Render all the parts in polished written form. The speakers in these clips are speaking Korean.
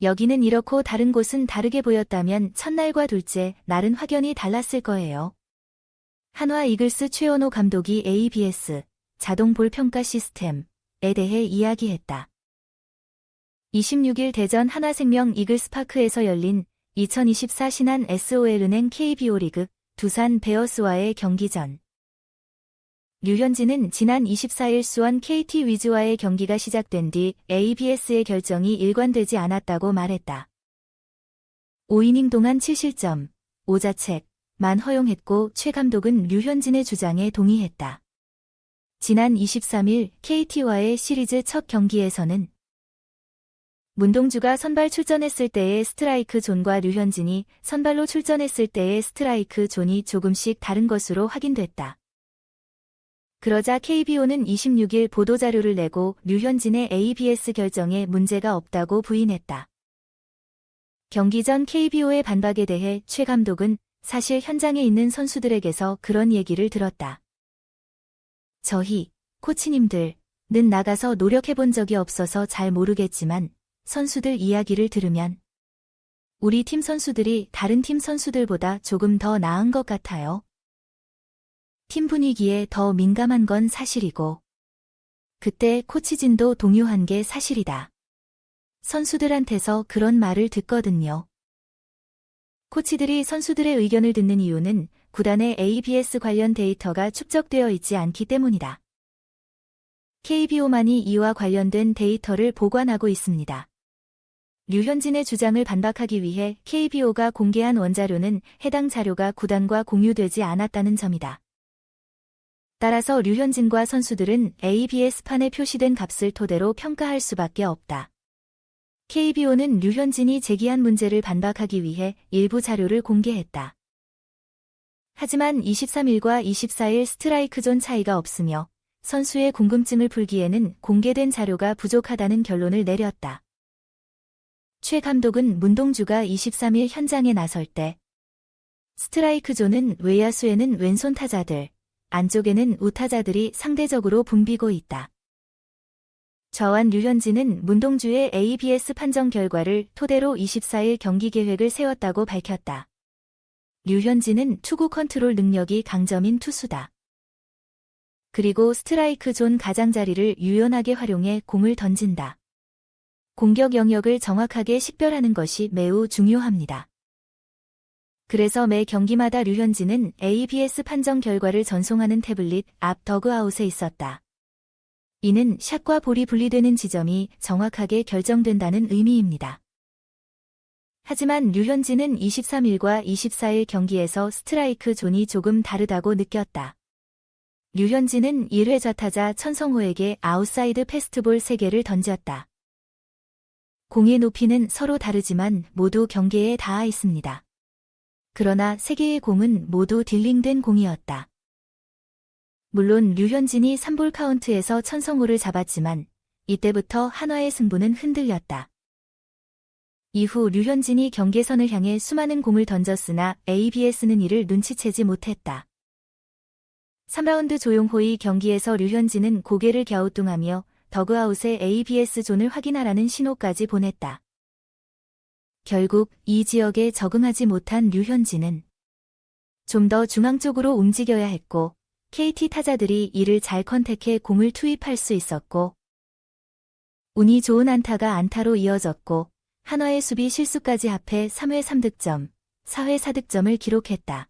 여기는 이렇고 다른 곳은 다르게 보였다면 첫날과 둘째 날은 확연히 달랐을 거예요. 한화 이글스 최원호 감독이 ABS 자동 볼 평가 시스템에 대해 이야기했다. 26일 대전 한화생명 이글스파크에서 열린 2024 신한 SOL은행 KBO 리그 두산 베어스와의 경기 전 류현진은 지난 24일 수원 KT 위즈와의 경기가 시작된 뒤 ABS의 결정이 일관되지 않았다고 말했다. 5이닝 동안 7실점, 5자책만 허용했고 최 감독은 류현진의 주장에 동의했다. 지난 23일 KT와의 시리즈 첫 경기에서는 문동주가 선발 출전했을 때의 스트라이크 존과 류현진이 선발로 출전했을 때의 스트라이크 존이 조금씩 다른 것으로 확인됐다. 그러자 KBO는 26일 보도자료를 내고 류현진의 ABS 결정에 문제가 없다고 부인했다. 경기 전 KBO의 반박에 대해 최 감독은 사실 현장에 있는 선수들에게서 그런 얘기를 들었다. 저희, 코치님들은 나가서 노력해본 적이 없어서 잘 모르겠지만 선수들 이야기를 들으면 우리 팀 선수들이 다른 팀 선수들보다 조금 더 나은 것 같아요. 팀 분위기에 더 민감한 건 사실이고 그때 코치진도 동요한 게 사실이다. 선수들한테서 그런 말을 듣거든요. 코치들이 선수들의 의견을 듣는 이유는 구단의 ABS 관련 데이터가 축적되어 있지 않기 때문이다. KBO만이 이와 관련된 데이터를 보관하고 있습니다. 류현진의 주장을 반박하기 위해 KBO가 공개한 원자료는 해당 자료가 구단과 공유되지 않았다는 점이다. 따라서 류현진과 선수들은 ABS판에 표시된 값을 토대로 평가할 수밖에 없다. KBO는 류현진이 제기한 문제를 반박하기 위해 일부 자료를 공개했다. 하지만 23일과 24일 스트라이크 존 차이가 없으며 선수의 궁금증을 풀기에는 공개된 자료가 부족하다는 결론을 내렸다. 최 감독은 문동주가 23일 현장에 나설 때 스트라이크 존은 외야수에는 왼손 타자들, 안쪽에는 우타자들이 상대적으로 붐비고 있다. 저완 류현진은 문동주의 ABS 판정 결과를 토대로 24일 경기 계획을 세웠다고 밝혔다. 류현진은 투구 컨트롤 능력이 강점인 투수다. 그리고 스트라이크 존 가장자리를 유연하게 활용해 공을 던진다. 공격 영역을 정확하게 식별하는 것이 매우 중요합니다. 그래서 매 경기마다 류현진은 ABS 판정 결과를 전송하는 태블릿 앞 더그아웃에 있었다. 이는 샷과 볼이 분리되는 지점이 정확하게 결정된다는 의미입니다. 하지만 류현진은 23일과 24일 경기에서 스트라이크 존이 조금 다르다고 느꼈다. 류현진은 1회 좌타자 천성호에게 아웃사이드 패스트볼 3개를 던졌다. 공의 높이는 서로 다르지만 모두 경계에 닿아 있습니다. 그러나 3개의 공은 모두 딜링된 공이었다. 물론 류현진이 3볼 카운트에서 천성호를 잡았지만 이때부터 한화의 승부는 흔들렸다. 이후 류현진이 경계선을 향해 수많은 공을 던졌으나 ABS는 이를 눈치채지 못했다. 3라운드 조용호의 경기에서 류현진은 고개를 갸우뚱하며 더그아웃에 ABS 존을 확인하라는 신호까지 보냈다. 결국 이 지역에 적응하지 못한 류현진은 좀 더 중앙 쪽으로 움직여야 했고 KT 타자들이 이를 잘 컨택해 공을 투입할 수 있었고 운이 좋은 안타가 안타로 이어졌고 한화의 수비 실수까지 합해 3회 3득점, 4회 4득점을 기록했다.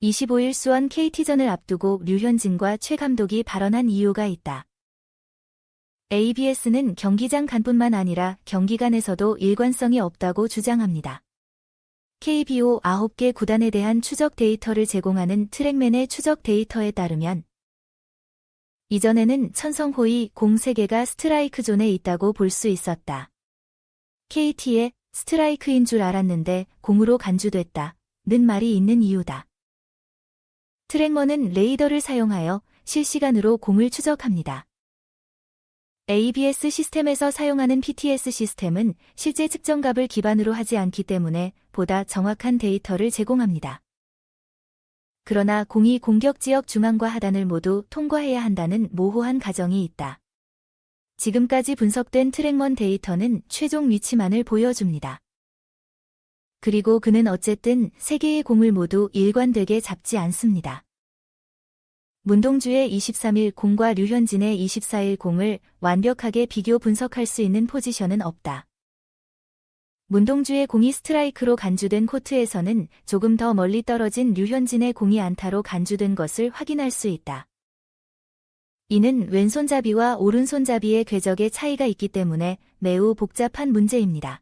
25일 수원 KT전을 앞두고 류현진과 최 감독이 발언한 이유가 있다. ABS는 경기장 간뿐만 아니라 경기간에서도 일관성이 없다고 주장합니다. KBO 9개 구단에 대한 추적 데이터를 제공하는 트랙맨의 추적 데이터에 따르면 이전에는 천성호의 공 3개가 스트라이크 존에 있다고 볼 수 있었다. KT의 스트라이크인 줄 알았는데 공으로 간주됐다. 는 말이 있는 이유다. 트랙먼은 레이더를 사용하여 실시간으로 공을 추적합니다. ABS 시스템에서 사용하는 PTS 시스템은 실제 측정값을 기반으로 하지 않기 때문에 보다 정확한 데이터를 제공합니다. 그러나 공이 공격 지역 중앙과 하단을 모두 통과해야 한다는 모호한 가정이 있다. 지금까지 분석된 트랙먼 데이터는 최종 위치만을 보여줍니다. 그리고 그는 어쨌든 3개의 공을 모두 일관되게 잡지 않습니다. 문동주의 23일 공과 류현진의 24일 공을 완벽하게 비교 분석할 수 있는 포지션은 없다. 문동주의 공이 스트라이크로 간주된 코트에서는 조금 더 멀리 떨어진 류현진의 공이 안타로 간주된 것을 확인할 수 있다. 이는 왼손잡이와 오른손잡이의 궤적의 차이가 있기 때문에 매우 복잡한 문제입니다.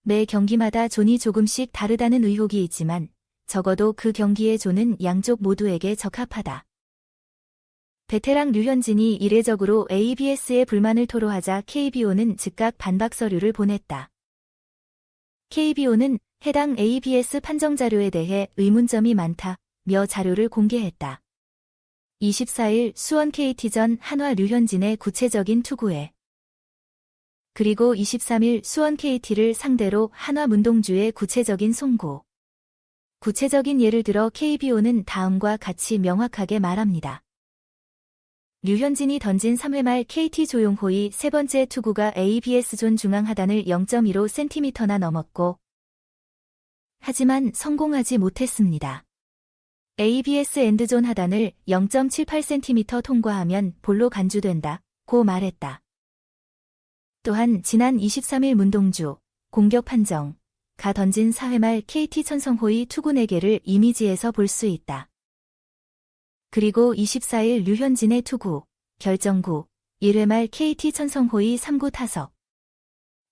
매 경기마다 존이 조금씩 다르다는 의혹이 있지만 적어도 그 경기의 존은 양쪽 모두에게 적합하다. 베테랑 류현진이 이례적으로 ABS에 불만을 토로하자 KBO는 즉각 반박 서류를 보냈다. KBO는 해당 ABS 판정 자료에 대해 의문점이 많다며 자료를 공개했다. 24일 수원 KT전 한화 류현진의 구체적인 투구에 그리고 23일 수원 KT를 상대로 한화 문동주의 구체적인 송구. 구체적인 예를 들어 KBO는 다음과 같이 명확하게 말합니다. 류현진이 던진 3회 말 KT 조용호의 세 번째 투구가 ABS 존 중앙 하단을 0.15cm나 넘었고 하지만 성공하지 못했습니다. ABS 엔드존 하단을 0.78cm 통과하면 볼로 간주된다고 말했다. 또한 지난 23일 문동주 공격 판정가 던진 4회 말 KT 천성호의 투구 4개를 이미지에서 볼 수 있다. 그리고 24일 류현진의 투구, 결정구, 1회 말 KT 천성호의 3구 타석.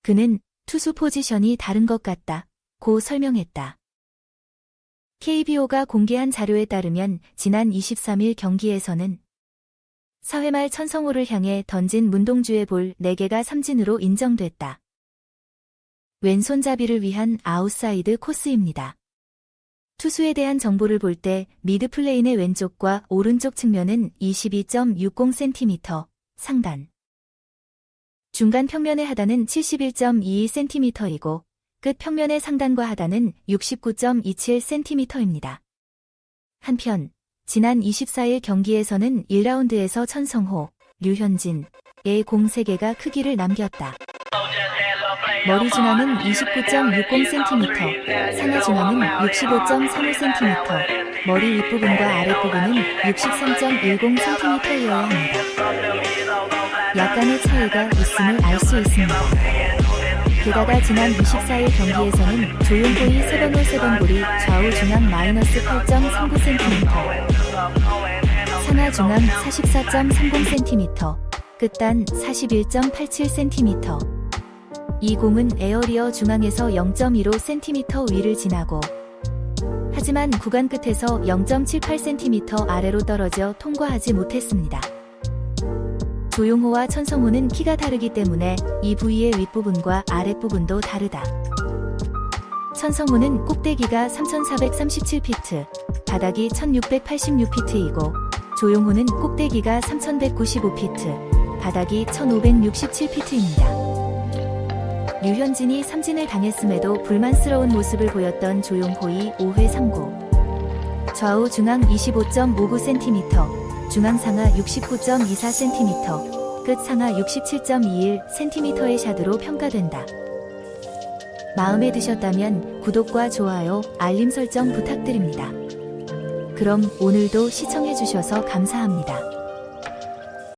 그는 투수 포지션이 다른 것 같다고 설명했다. KBO가 공개한 자료에 따르면 지난 23일 경기에서는 4회 말 천성호를 향해 던진 문동주의 볼 4개가 삼진으로 인정됐다. 왼손잡이를 위한 아웃사이드 코스입니다. 투수에 대한 정보를 볼 때 미드 플레인의 왼쪽과 오른쪽 측면은 22.60cm 상단. 중간 평면의 하단은 71.22cm이고 끝 평면의 상단과 하단은 69.27cm입니다. 한편 지난 24일 경기에서는 1라운드에서 천성호, 류현진의 공 3개가 크기를 남겼다. 머리 중앙은 29.60cm, 상하 중앙은 65.35cm, 머리 윗부분과 아랫부분은 63.10cm여야 합니다. 약간의 차이가 있음을 알 수 있습니다. 게다가 지난 24일 경기에서는 조용호의 3번 홀 3번 볼이 좌우 중앙 마이너스 8.39cm, 상하 중앙 44.30cm, 끝단 41.87cm. 이 공은 에어리어 중앙에서 0.15cm 위를 지나고 하지만 구간 끝에서 0.78cm 아래로 떨어져 통과하지 못했습니다. 조용호와 천성호는 키가 다르기 때문에 이 부위의 윗부분과 아랫부분도 다르다. 천성호는 꼭대기가 3437피트, 바닥이 1686피트이고 조용호는 꼭대기가 3195피트, 바닥이 1567피트입니다. 류현진이 삼진을 당했음에도 불만스러운 모습을 보였던 조용호의 5회 3구. 좌우 중앙 25.59cm, 중앙 상하 69.24cm, 끝 상하 67.21cm의 샷으로 평가된다. 마음에 드셨다면 구독과 좋아요, 알림 설정 부탁드립니다. 그럼 오늘도 시청해주셔서 감사합니다.